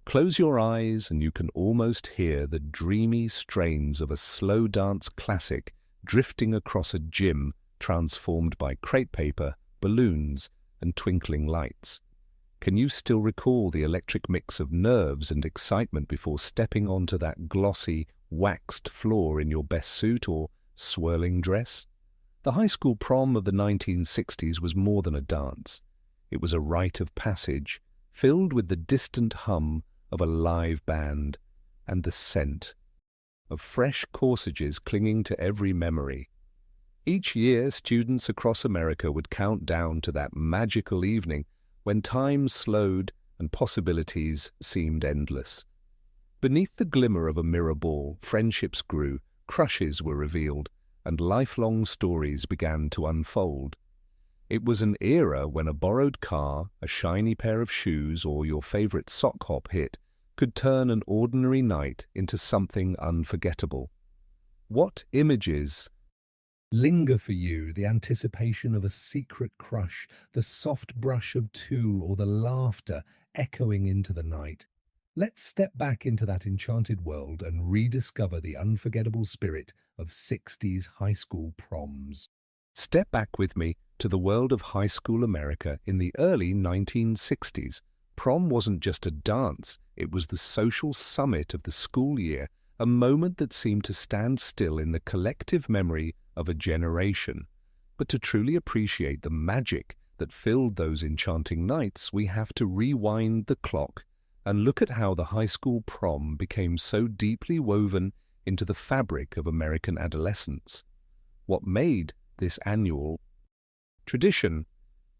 Close your eyes and you can almost hear the dreamy strains of a slow dance classic drifting across a gym transformed by crepe paper, balloons, and twinkling lights. Can you still recall the electric mix of nerves and excitement before stepping onto that glossy, waxed floor in your best suit or swirling dress? The high school prom of the 1960s was more than a dance. It was a rite of passage, filled with the distant hum of a live band and the scent of fresh corsages clinging to every memory. Each year, students across America would count down to that magical evening when time slowed and possibilities seemed endless. Beneath the glimmer of a mirror ball, friendships grew, crushes were revealed, and lifelong stories began to unfold. It was an era when a borrowed car, a shiny pair of shoes, or your favorite sock hop hit could turn an ordinary night into something unforgettable. What images linger for you? The anticipation of a secret crush, the soft brush of tulle, or the laughter echoing into the night. Let's step back into that enchanted world and rediscover the unforgettable spirit of 60s high school proms. Step back with me to the world of high school America in the early 1960s. Prom wasn't just a dance, it was the social summit of the school year, a moment that seemed to stand still in the collective memory of a generation. But to truly appreciate the magic that filled those enchanting nights, we have to rewind the clock and look at how the high school prom became so deeply woven into the fabric of American adolescence. What made this annual tradition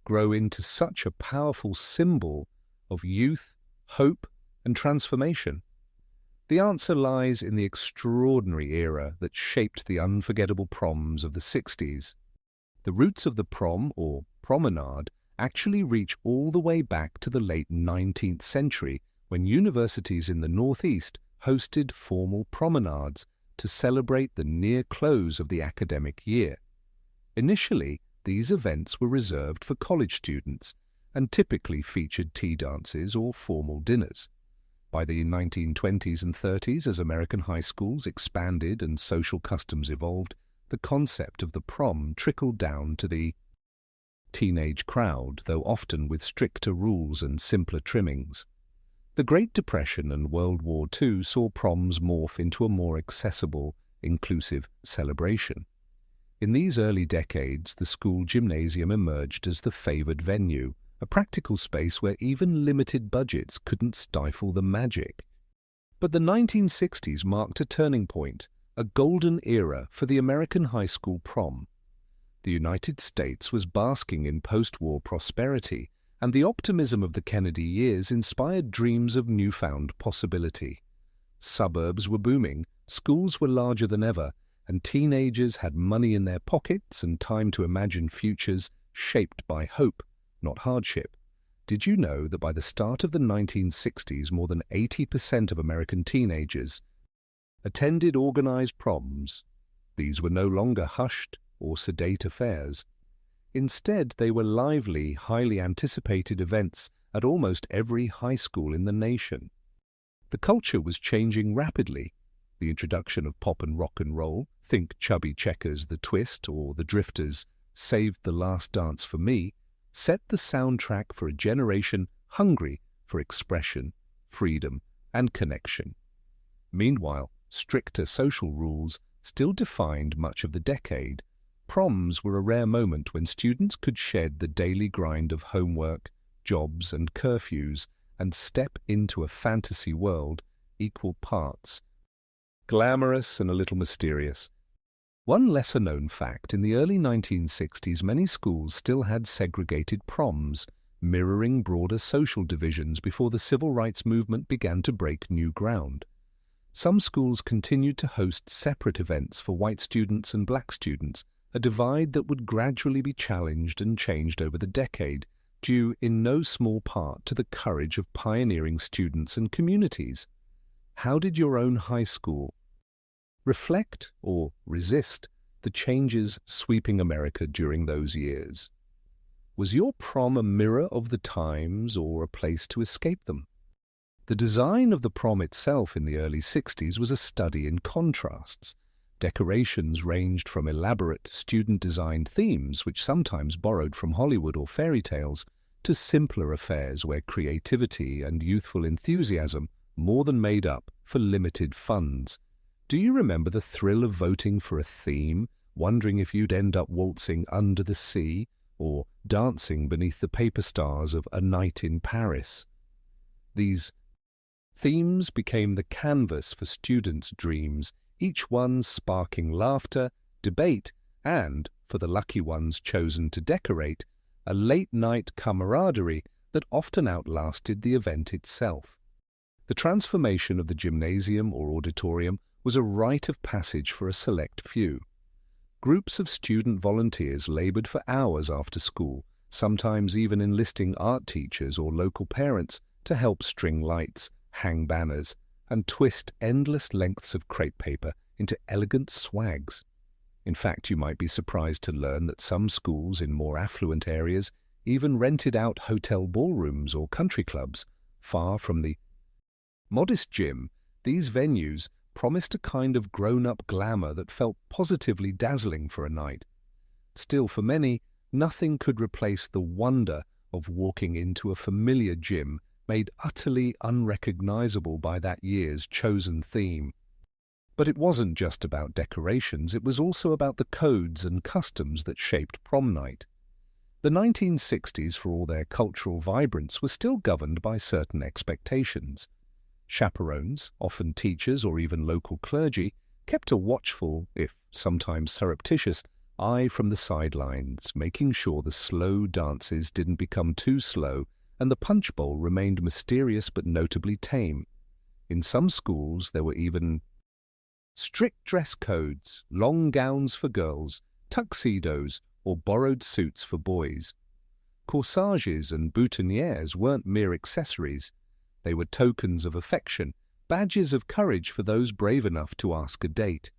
grow into such a powerful symbol of youth, hope, and transformation? The answer lies in the extraordinary era that shaped the unforgettable proms of the 60s. The roots of the prom, or promenade, actually reach all the way back to the late 19th century, when universities in the Northeast hosted formal promenades to celebrate the near close of the academic year. Initially, these events were reserved for college students and typically featured tea dances or formal dinners. By the 1920s and 30s, as American high schools expanded and social customs evolved, the concept of the prom trickled down to the teenage crowd, though often with stricter rules and simpler trimmings. The Great Depression and World War II saw proms morph into a more accessible, inclusive celebration. In these early decades, the school gymnasium emerged as the favored venue, a practical space where even limited budgets couldn't stifle the magic. But the 1960s marked a turning point, a golden era for the American high school prom. The United States was basking in post-war prosperity, and the optimism of the Kennedy years inspired dreams of newfound possibility. Suburbs were booming, schools were larger than ever, and teenagers had money in their pockets and time to imagine futures shaped by hope, not hardship. Did you know that by the start of the 1960s, more than 80% of American teenagers attended organized proms? These were no longer hushed or sedate affairs. Instead, they were lively, highly anticipated events at almost every high school in the nation. The culture was changing rapidly. The introduction of pop and rock and roll, think Chubby Checkers, The Twist, or The Drifters' Saved the Last Dance for Me, set the soundtrack for a generation hungry for expression, freedom, and connection. Meanwhile, stricter social rules still defined much of the decade. Proms were a rare moment when students could shed the daily grind of homework, jobs, and curfews and step into a fantasy world equal parts glamorous and a little mysterious. One lesser-known fact, in the early 1960s, many schools still had segregated proms, mirroring broader social divisions before the civil rights movement began to break new ground. Some schools continued to host separate events for white students and black students, a divide that would gradually be challenged and changed over the decade, due in no small part to the courage of pioneering students and communities. How did your own high school reflect or resist the changes sweeping America during those years? Was your prom a mirror of the times or a place to escape them? The design of the prom itself in the early 60s was a study in contrasts. Decorations ranged from elaborate student-designed themes, which sometimes borrowed from Hollywood or fairy tales, to simpler affairs where creativity and youthful enthusiasm more than made up for limited funds. Do you remember the thrill of voting for a theme, wondering if you'd end up waltzing under the sea or dancing beneath the paper stars of A Night in Paris? These themes became the canvas for students' dreams, each one sparking laughter, debate, and, for the lucky ones chosen to decorate, a late-night camaraderie that often outlasted the event itself. The transformation of the gymnasium or auditorium was a rite of passage for a select few. Groups of student volunteers labored for hours after school, sometimes even enlisting art teachers or local parents to help string lights, hang banners, and twist endless lengths of crepe paper into elegant swags. In fact, you might be surprised to learn that some schools in more affluent areas even rented out hotel ballrooms or country clubs. Far from the modest gym, these venues promised a kind of grown-up glamour that felt positively dazzling for a night. Still, for many, nothing could replace the wonder of walking into a familiar gym made utterly unrecognizable by that year's chosen theme. But it wasn't just about decorations, it was also about the codes and customs that shaped prom night. The 1960s, for all their cultural vibrance, were still governed by certain expectations. Chaperones, often teachers or even local clergy, kept a watchful, if sometimes surreptitious, eye from the sidelines, making sure the slow dances didn't become too slow and the punch bowl remained mysterious but notably tame. In some schools there were even strict dress codes, long gowns for girls, tuxedos, or borrowed suits for boys. Corsages and boutonnieres weren't mere accessories. They were tokens of affection, badges of courage for those brave enough to ask a date.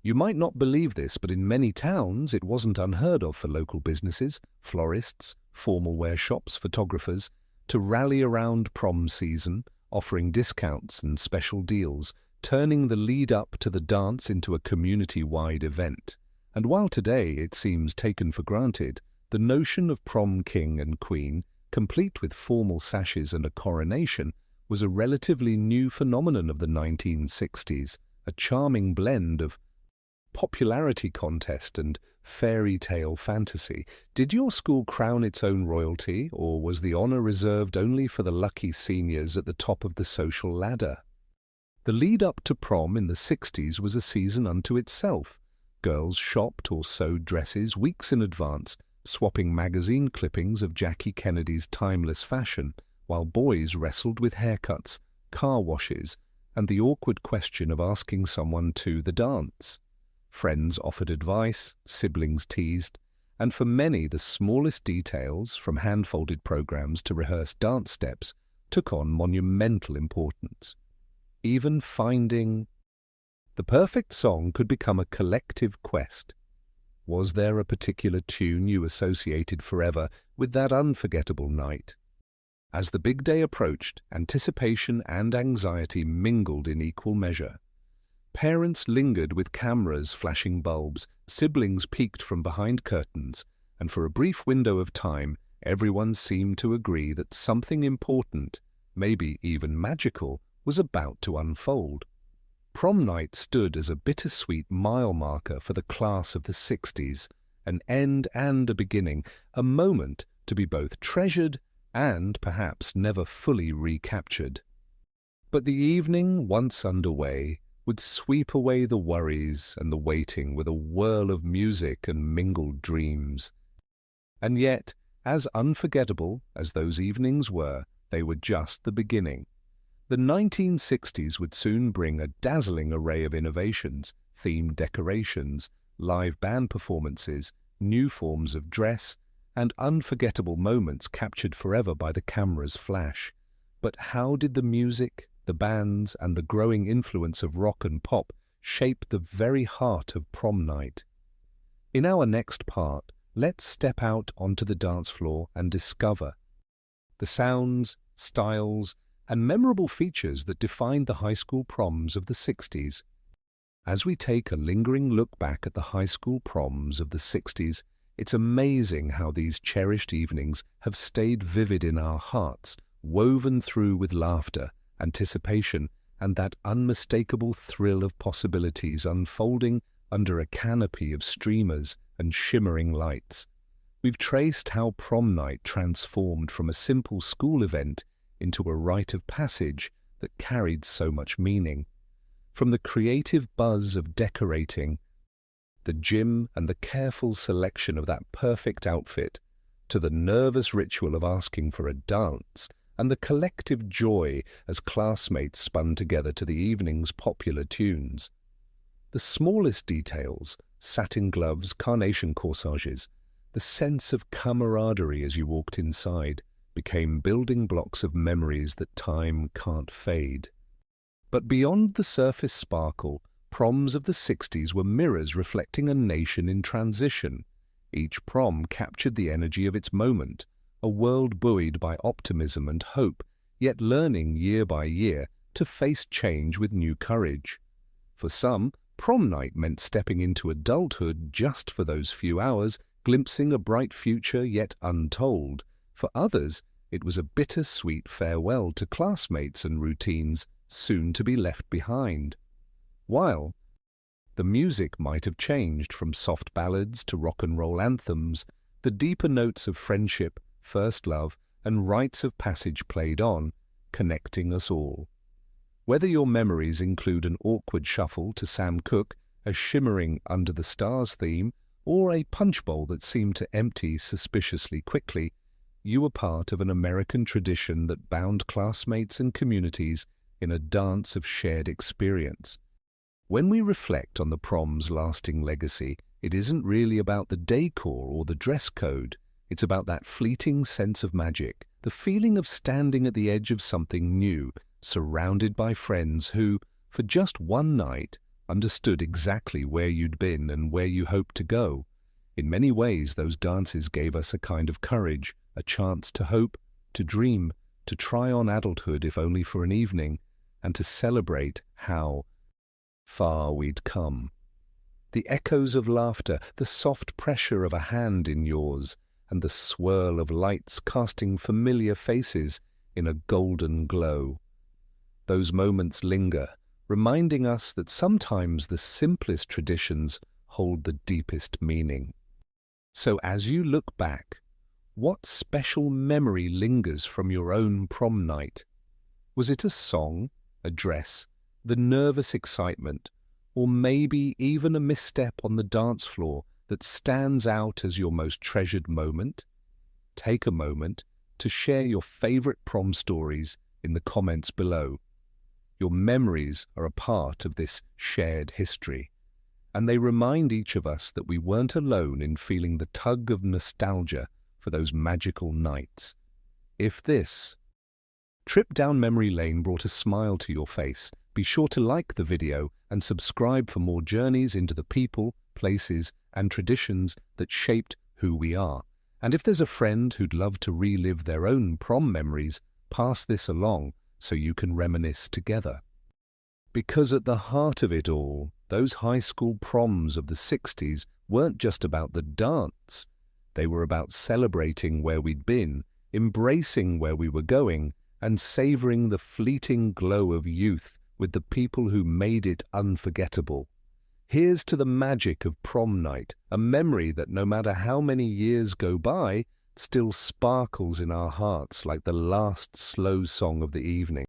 You might not believe this, but in many towns it wasn't unheard of for local businesses, florists, formal wear shops, photographers, to rally around prom season, offering discounts and special deals, turning the lead-up to the dance into a community-wide event. And while today it seems taken for granted, the notion of prom king and queen, complete with formal sashes and a coronation, was a relatively new phenomenon of the 1960s, a charming blend of popularity contest and fairy tale fantasy. Did your school crown its own royalty, or was the honor reserved only for the lucky seniors at the top of the social ladder? The lead-up to prom in the 60s was a season unto itself. Girls shopped or sewed dresses weeks in advance, swapping magazine clippings of Jackie Kennedy's timeless fashion, while boys wrestled with haircuts, car washes, and the awkward question of asking someone to the dance. Friends offered advice, siblings teased, and for many the smallest details, from hand-folded programs to rehearsed dance steps, took on monumental importance. Even finding the perfect song could become a collective quest. Was there a particular tune you associated forever with that unforgettable night? As the big day approached, anticipation and anxiety mingled in equal measure. Parents lingered with cameras flashing bulbs, siblings peeked from behind curtains, and for a brief window of time, everyone seemed to agree that something important, maybe even magical, was about to unfold. Prom night stood as a bittersweet mile marker for the class of the 60s, an end and a beginning, a moment to be both treasured and perhaps never fully recaptured. But the evening, once underway, would sweep away the worries and the waiting with a whirl of music and mingled dreams. And yet, as unforgettable as those evenings were, they were just the beginning. The 1960s would soon bring a dazzling array of innovations, themed decorations, live band performances, new forms of dress, and unforgettable moments captured forever by the camera's flash. But how did the music, the bands, and the growing influence of rock and pop shape the very heart of prom night? In our next part, let's step out onto the dance floor and discover the sounds, styles, and memorable features that defined the high school proms of the 60s. As we take a lingering look back at the high school proms of the 60s, it's amazing how these cherished evenings have stayed vivid in our hearts, woven through with laughter, anticipation, and that unmistakable thrill of possibilities unfolding under a canopy of streamers and shimmering lights. We've traced how prom night transformed from a simple school event into a rite of passage that carried so much meaning. From the creative buzz of decorating, the gym and the careful selection of that perfect outfit, to the nervous ritual of asking for a dance, and the collective joy as classmates spun together to the evening's popular tunes. The smallest details, satin gloves, carnation corsages, the sense of camaraderie as you walked inside, became building blocks of memories that time can't fade. But beyond the surface sparkle, proms of the 60s were mirrors reflecting a nation in transition. Each prom captured the energy of its moment, a world buoyed by optimism and hope, yet learning year by year to face change with new courage. For some, prom night meant stepping into adulthood just for those few hours, glimpsing a bright future yet untold. For others, it was a bittersweet farewell to classmates and routines soon to be left behind. While the music might have changed from soft ballads to rock and roll anthems, the deeper notes of friendship, first love, and rites of passage played on, connecting us all. Whether your memories include an awkward shuffle to Sam Cooke, a shimmering Under the Stars theme, or a punch bowl that seemed to empty suspiciously quickly, you were part of an American tradition that bound classmates and communities in a dance of shared experience. When we reflect on the prom's lasting legacy, it isn't really about the decor or the dress code. It's about that fleeting sense of magic, the feeling of standing at the edge of something new, surrounded by friends who, for just one night, understood exactly where you'd been and where you hoped to go. In many ways, those dances gave us a kind of courage, a chance to hope, to dream, to try on adulthood if only for an evening, and to celebrate how far we'd come. The echoes of laughter, the soft pressure of a hand in yours, and the swirl of lights casting familiar faces in a golden glow. Those moments linger, reminding us that sometimes the simplest traditions hold the deepest meaning. So as you look back, what special memory lingers from your own prom night? Was it a song, a dress, the nervous excitement, or maybe even a misstep on the dance floor that stands out as your most treasured moment? Take a moment to share your favorite prom stories in the comments below. Your memories are a part of this shared history, and they remind each of us that we weren't alone in feeling the tug of nostalgia for those magical nights. If this trip down memory lane brought a smile to your face, be sure to like the video and subscribe for more journeys into the people, places, and traditions that shaped who we are. And if there's a friend who'd love to relive their own prom memories, pass this along so you can reminisce together. Because at the heart of it all, those high school proms of the 60s weren't just about the dance. They were about celebrating where we'd been, embracing where we were going, and savoring the fleeting glow of youth with the people who made it unforgettable. Here's to the magic of prom night, a memory that no matter how many years go by, still sparkles in our hearts like the last slow song of the evening.